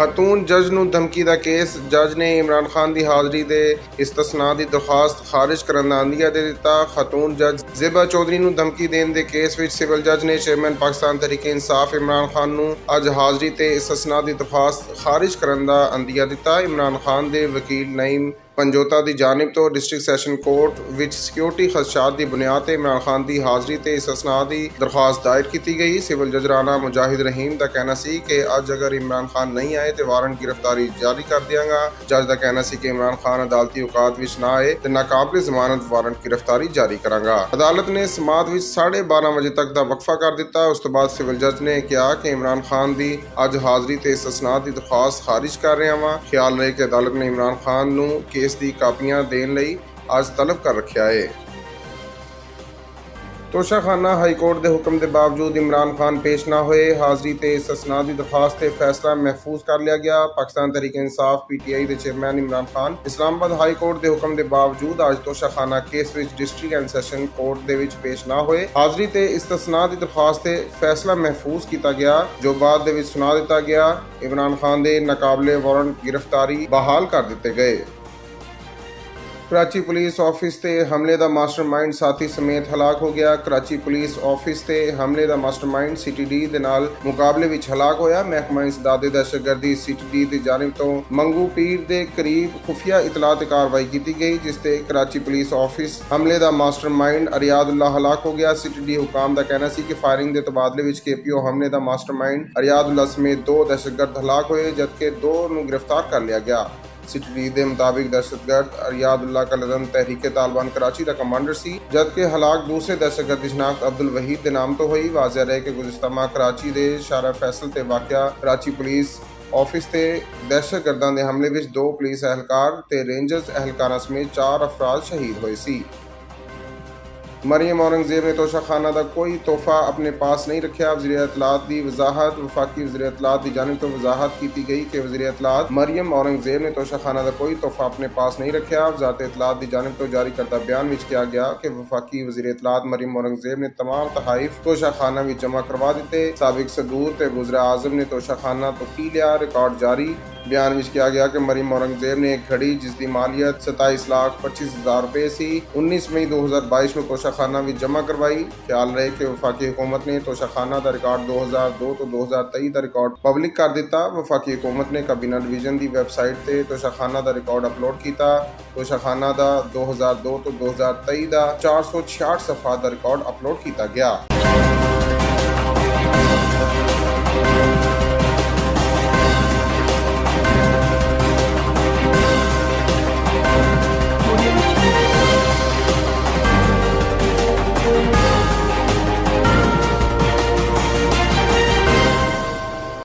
खातून जज नूं धमकी दा केस। जज ने इमरान खान की हाज़री दे इस्तसना की दरखास्त खारिज करन दा अंदिया दे दिता। खातून जज ज़ेबा चौधरी नूं धमकी देण दे केस विच सिविल जज ने चेयरमैन पाकिस्तान तहरीक इंसाफ इमरान खान नूं अज हाज़री ते इस्तसना की दरखास्त खारिज करन दा अंदिया दिता। इमरान खान दे वकील नईम पंजोता की जानिब तो डिस्ट्रिक्ट सैशन कोर्ट विच सिक्योरिटी खदशात की बुनियाद पर इमरान खान की हाज़री ते इस्तसना की दरखास्त दायर की गई। सिविल जज राना मुजाहिद रहीम का कहना सी कि अज अगर इमरान खान नहीं आए तो वारंट गिरफ्तारी जारी कर दियांगा। जज का कहना सी कि इमरान खान अदालती औकात विच ना आए तो नाकाबिल जमानत वारंट गिरफ्तारी जारी करांगा। अदालत ने समात विच 12:30 बजे तक का वक्फा कर दिता। उस तो बाद सिविल जज ने कहा कि इमरान खान की अज हाज़री ते इस्तसना की दरखास्त खारिज कर रहा वा। ख्याल रहे कि अदालत ने इमरान खान नूं केस दी कापियां देण लई अज तलब कर रखिया है। तोशाखाना हाई कोर्ट के हुक्म के बावजूद इमरान खान पेश ना होए। हाज़री ते इस्तसना की दरखास्त ते फैसला महफूज कर लिया गया। पाकिस्तान तहरीक इंसाफ PTI के chairman Imran Khan Islamabad high court के हुक्म के बावजूद अज तोशाखाना केस विच डिस्ट्रिक्ट एंड सैशन कोर्ट दे विच पेश ना होए। हाज़री ते इस्तसना की दरखास्त ते फैसला महफूज किया गया जो बाद दे विच सुना दिता गया। इमरान खान के नाकाबिले वारंट गिरफ्तारी बहाल कर दिते गए। कराची पुलिस ऑफिस ते हमले का मास्टरमाइंड साथी समेत हलाक हो गया। कराची पुलिस ऑफिस ते हमले का मास्टरमाइंड CTD दे नाल मुकाबले विच हलाक होया। महकमा इंसदादे दहशतगर्दी CTD की जानिब तो मंगू पीर के करीब खुफिया इतला ते कार्रवाई की गई जिसते कराची पुलिस ऑफिस हमले का मास्टरमाइंड अरियादुल्ला हलाक हो गया। CTD हुकाम का कहना सी कि फायरिंग के तबादले विच KPO हमले का मास्टरमाइंड अरियादुल्ला समेत 2 दहशतगर्द हलाक होए जबकि 2 नूं गिरफ्तार कर लिया गया। CTD के मुताबिक दहशतगर्द अरियादुल्ला का लदन तहरीक तालिबान कराची का कमांडर सी जबकि हलाक दूसरे दहशतगर्द की शनाख्त अब्दुल वहीद के नाम तो हुई। वाज़ह रहे कि गुज़िश्ता माह कराची के शारा फैसल ते वाक़या कराची पुलिस ऑफिस ते दहशतगर्दां दे हमले विच 2 पुलिस एहलकार ते रेंजर्स एहलकारां समेत 4 अफराद शहीद होए सी। मरियम औरंगजेब ने तोशाखाना का कोई तोहफा अपने पास नहीं रखा। वज़ीर इत्तलात की वजाहत। वफाकी वज़ीर इत्तलात की जानिब तो वजाहत की गई कि वज़ीर इत्तलात मरियम औरंगजेब ने तोशाखाना का कोई तोहफा अपने पास नहीं रखा। वज़ारत इत्तलात की जानिब तो जारी करदा बयान में किया गया कि वफाकी वज़ीर इत्तलात मरियम औरंगजेब ने तमाम तहाइफ तोशाखाना में जमा करवा दिते। साबिक सदूर ते वज़ीर आज़म ने तोशाखाना तो की लिया रिकॉर्ड जारी। बयान में किया गया कि मरियम औरंगजेब ने एक घड़ी जिसकी मालियत 27,25,000 रुपये सी 19 मई 2022 में तोशाखाना में जमा करवाई। ख्याल रहे कि वफाकी हुकूमत ने तोशाखाना का रिकॉर्ड 2002 तो 2023 का रिकॉर्ड पब्लिक कर दिता। वफाकी हुकूमत ने काबीना डिवीजन की वैबसाइट से तोशाखाना का रिकॉर्ड अपलोड किया। तोशाखाना का 2002 तो 2023 का 466 सफ़ा का रिकॉर्ड अपलोड किया गया।